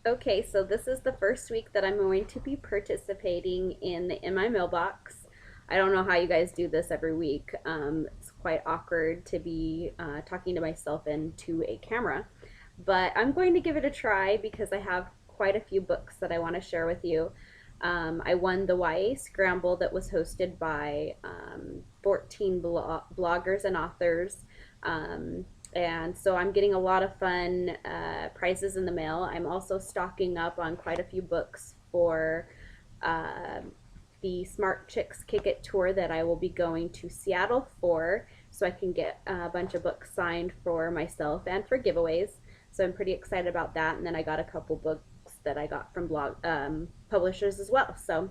Okay, so this is the first week that I'm going to be participating in the In My Mailbox. I don't know how you guys do this every week. It's quite awkward to be talking to myself into a camera, but I'm going to give it a try because I have quite a few books that I want to share with you. I won the YA Scramble that was hosted by 14 bloggers and authors. And so I'm getting a lot of fun prizes in the mail. I'm also stocking up on quite a few books for uh, the Smart Chicks Kick It tour that I will be going to Seattle for, so I can get a bunch of books signed for myself and for giveaways. So I'm pretty excited about that. And then I got a couple books that I got from blog publishers as well. So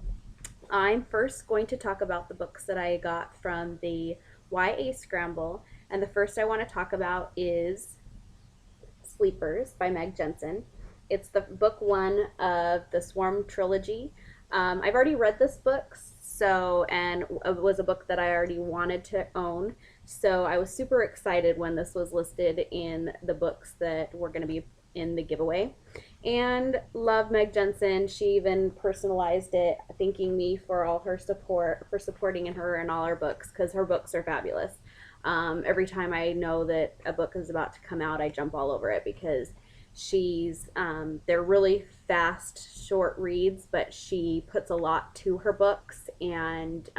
I'm first going to talk about the books that I got from the YA Scramble. And the first I want to talk about is Sleepers by Meg Jensen. It's the book one of the Swarm trilogy. I've already read this book, and it was a book that I already wanted to own. So I was super excited when this was listed in the books that were going to be in the giveaway. And love Meg Jensen. She even personalized it, thanking me for all her support, for supporting in her and all her books, because her books are fabulous. Every time I know that a book is about to come out, I jump all over it because they're really fast, short reads, but she puts a lot to her books, and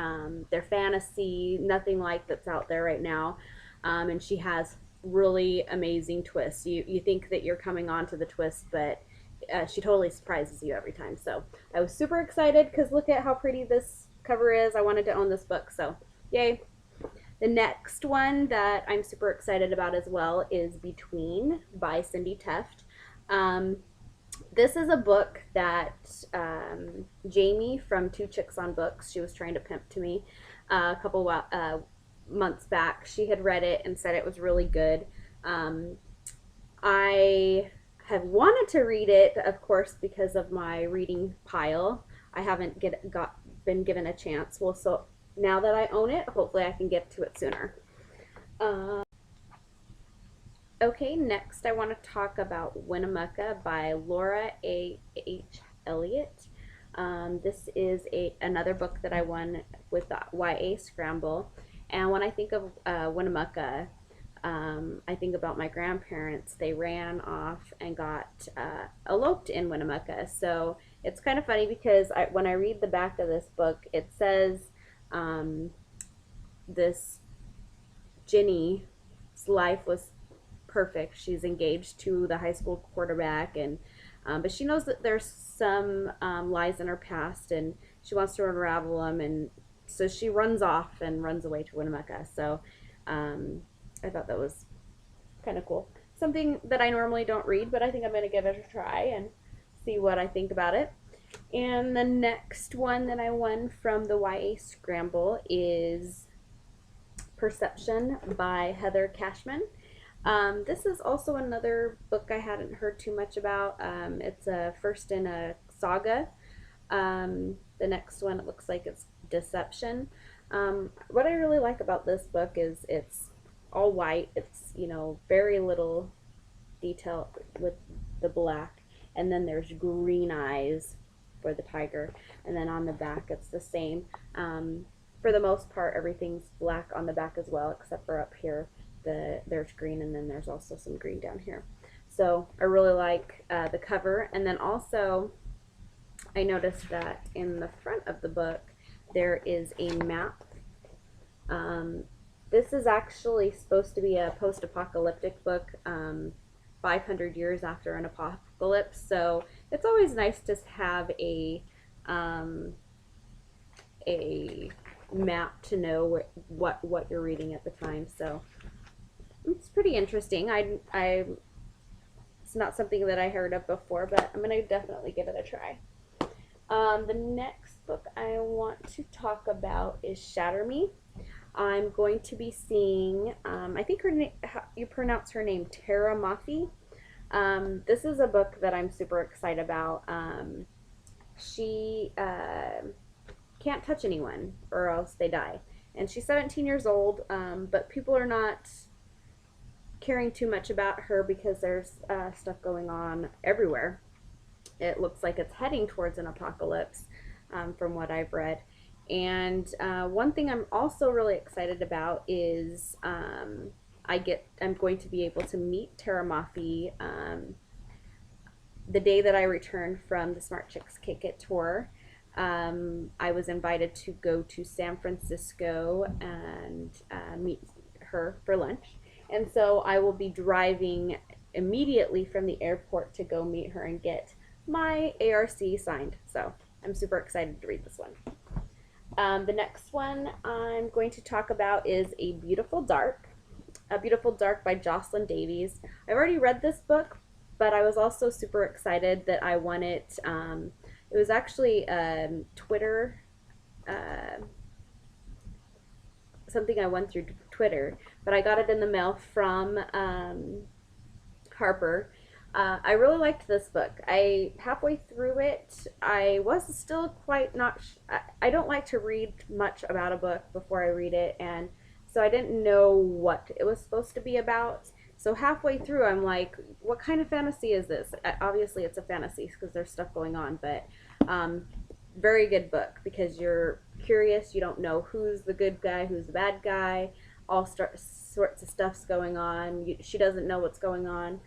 they're fantasy, nothing like that's out there right now. And she has really amazing twists. You think that you're coming on to the twist, but she totally surprises you every time. So I was super excited because look at how pretty this cover is. I wanted to own this book, so yay. The next one that I'm super excited about as well is Between by Cindy Teft. Um, this is a book that Jamie from Two Chicks on Books, she was trying to pimp to me a couple months back. She had read it and said it was really good. I have wanted to read it, of course, because of my reading pile. I haven't been given a chance. Well, so now that I own it, hopefully I can get to it sooner. Uh, okay, next I want to talk about Winnemucca by Laura A. H. Elliott. This is another book that I won with the YA Scramble. And when I think of Winnemucca, I think about my grandparents. They ran off and got eloped in Winnemucca. So it's kind of funny because when I read the back of this book, it says um, this Ginny's life was perfect. She's engaged to the high school quarterback, and but she knows that there's some lies in her past, and she wants to unravel them, and so she runs off and runs away to Winnemucca. So um, I thought that was kind of cool. Something that I normally don't read, but I think I'm going to give it a try and see what I think about it. And the next one that I won from the YA Scramble is Perception by Heather Cashman. This is also another book I hadn't heard too much about. It's a first in a saga. The next one, it looks like it's Deception. What I really like about this book is it's all white. It's, very little detail with the black. And then there's green eyes for the tiger. And then on the back, it's the same. For the most part, everything's black on the back as well, except for up here. There's green, and then there's also some green down here. So I really like the cover. And then also, I noticed that in the front of the book, there is a map. This is actually supposed to be a post-apocalyptic book, 500 years after an apocalypse. So it's always nice to have a map to know what you're reading at the time. So it's pretty interesting. It's not something that I heard of before, but I'm gonna definitely give it a try. The next book I want to talk about is Shatter Me. I'm going to be seeing, I think you pronounce her name Tara Mafi. This is a book that I'm super excited about. She can't touch anyone or else they die. And she's 17 years old, but people are not caring too much about her because there's stuff going on everywhere. It looks like it's heading towards an apocalypse, from what I've read. And one thing I'm also really excited about is I'm going to be able to meet Tara Mafi the day that I returned from the Smart Chicks Kick It tour. I was invited to go to San Francisco and meet her for lunch. And so I will be driving immediately from the airport to go meet her and get my ARC signed. So I'm super excited to read this one. The next one I'm going to talk about is A Beautiful Dark. A Beautiful Dark by Jocelyn Davies. I've already read this book, but I was also super excited that I won it. It was actually Twitter, something I won through Twitter, but I got it in the mail from Harper. I really liked this book. Halfway through it, I was still quite not. I don't like to read much about a book before I read it, and so I didn't know what it was supposed to be about. So halfway through, I'm like, what kind of fantasy is this? Obviously, it's a fantasy because there's stuff going on, but very good book because you're curious. You don't know who's the good guy, who's the bad guy. All sorts of stuff's going on. She doesn't know what's going on.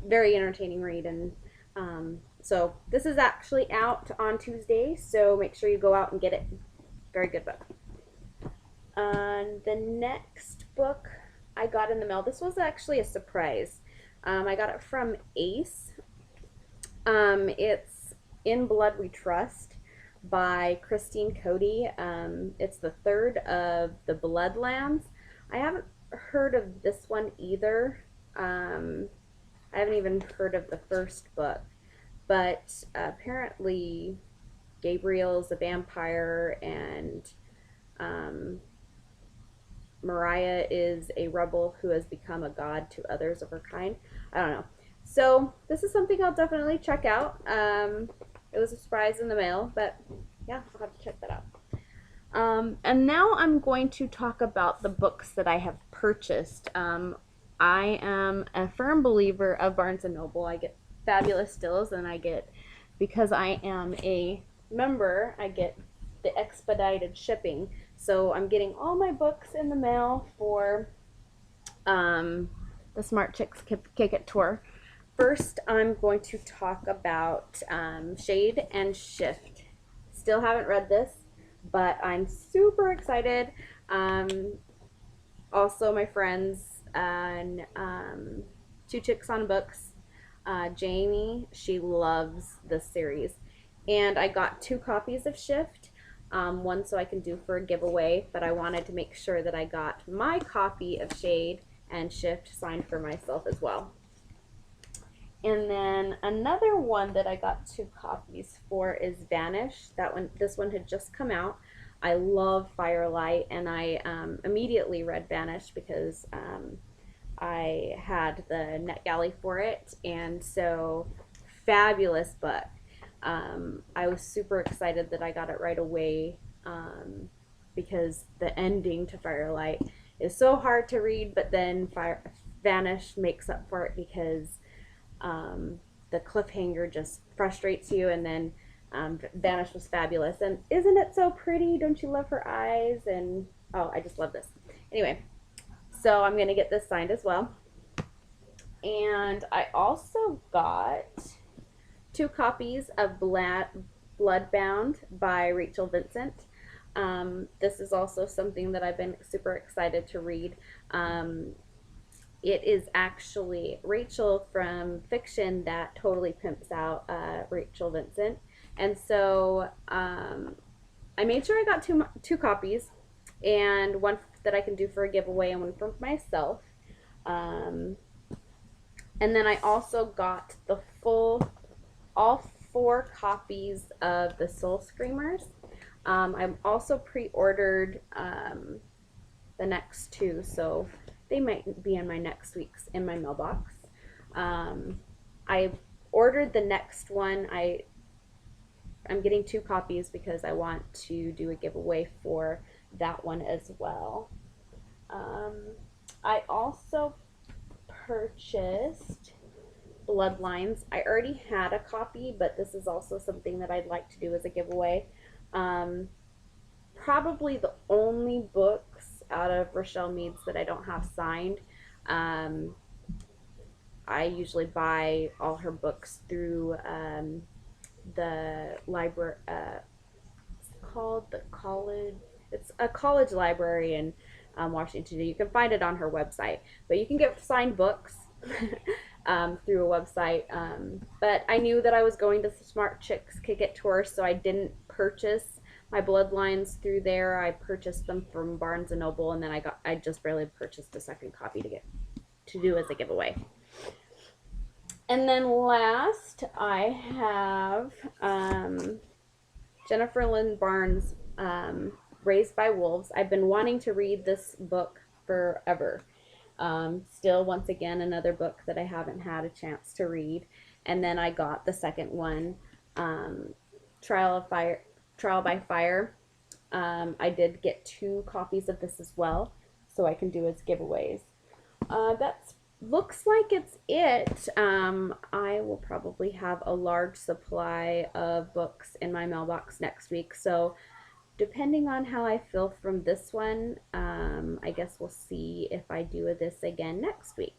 Very entertaining read, and so this is actually out on Tuesday, so make sure you go out and get it. Very good book. The next book I got in the mail, this was actually a surprise. I got it from Ace. It's In Blood We Trust by Christine Cody. It's the third of the Bloodlines. I haven't heard of this one either. I haven't even heard of the first book, but apparently Gabriel's a vampire and Mariah is a rebel who has become a god to others of her kind. I don't know. So this is something I'll definitely check out. It was a surprise in the mail, but yeah, I'll have to check that out. And now I'm going to talk about the books that I have purchased. I am a firm believer of Barnes & Noble. I get fabulous deals, and because I am a member, I get the expedited shipping. So I'm getting all my books in the mail for the Smart Chicks Kick It tour. First, I'm going to talk about Shade and Shift. Still haven't read this, but I'm super excited. Also, my friends and Two Chicks on Books, Jamie, she loves this series. And I got 2 copies of Shift. One so I can do for a giveaway, but I wanted to make sure that I got my copy of Shade and Shift signed for myself as well. And then another one that I got 2 copies for is Vanish. This one had just come out. I love Firelight, and I immediately read Vanish because I had the NetGalley for it, and so fabulous book. I was super excited that I got it right away because the ending to Firelight is so hard to read, but then Vanish makes up for it because the cliffhanger just frustrates you, and then Vanish was fabulous. And isn't it so pretty? Don't you love her eyes? And oh, I just love this. Anyway, so I'm going to get this signed as well. And I also got 2 copies of Bloodbound by Rachel Vincent. This is also something that I've been super excited to read. It is actually Rachel from fiction that totally pimps out Rachel Vincent. And so I made sure I got two copies, and one that I can do for a giveaway and one for myself. And then I also got all 4 copies of the Soul Screamers. I'm also pre-ordered the next 2, so they might be in my next week's in my mailbox. I ordered the next one. I'm getting 2 copies because I want to do a giveaway for that one as well. I also purchased Bloodlines. I already had a copy, but this is also something that I'd like to do as a giveaway. Um, Probably the only books out of Rochelle Mead's that I don't have signed. Um, I usually buy all her books through the library. It's called the college. It's a college library in Washington. You can find it on her website, but you can get signed books through a website. But I knew that I was going to the Smart Chicks Kick It tour, so I didn't purchase my Bloodlines through there. I purchased them from Barnes and Noble, and then I just barely purchased a second copy to do as a giveaway. And then last, I have Jennifer Lynn Barnes' Raised by Wolves. I've been wanting to read this book forever. Still, once again, another book that I haven't had a chance to read. And then I got the second one, um, Trial by Fire. I did get 2 copies of this as well, so I can do as giveaways. That's looks like it's it. I will probably have a large supply of books in my mailbox next week, so depending on how I feel from this one, I guess we'll see if I do this again next week.